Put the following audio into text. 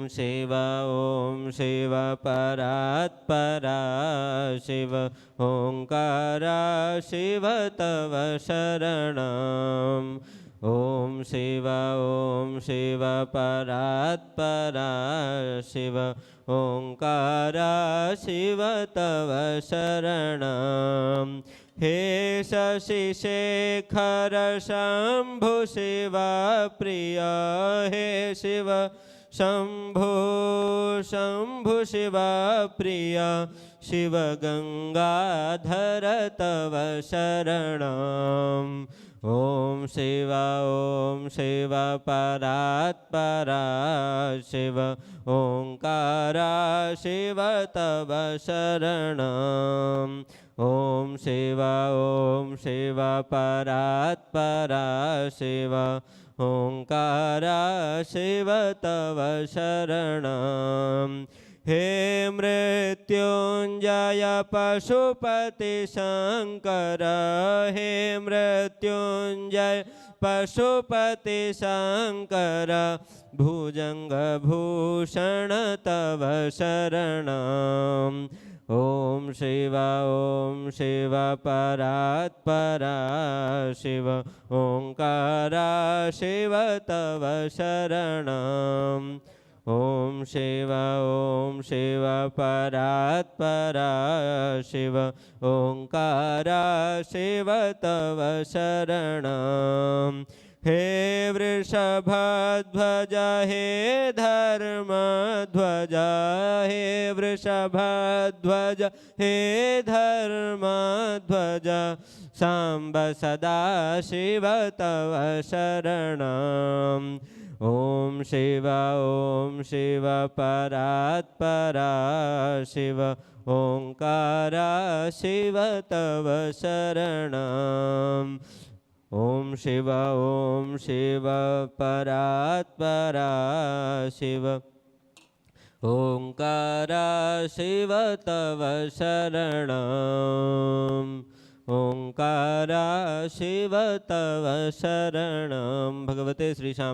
शिव परात्परा शिव ओंकारा शिव तव शरणम् ॐ शिव परात्परा शिव ओंकारा शिव तव शरणम् हे शशिशेखर शंभु शिव प्रिय हे शिव शंभु शंभु शिव प्रिय शिव गंगाधर तव शरणम् ॐ शिव परात्परा शिव ओंकारा शिव तव शरणम् ॐ शिव परात्परा शिव ओंकारा शिव तव शरणम् हे मृत्युंजय पशुपति शंकर हे मृत्युंजय पशुपति शंकर भुजंग भूषण तव शरणम् ॐ शिव परात्परा शिव ओंकारा शिव तव शरणम् ॐ शिव परात्परा शिव ओंकारा शिव तव शरणम् हे वृषभध्वज हे धर्मध्वज हे वृषभध्वज हे धर्मध्वज सांब सदा शिव तव शरणम् ॐ शिव परात्परा शिव ओंकारा शिव तव शरणम् ॐ शिव परात्परा शिव ओंकारा शिव तव शरणम् ओंकारा शिव तव शरणम्। भगवते श्री श्याम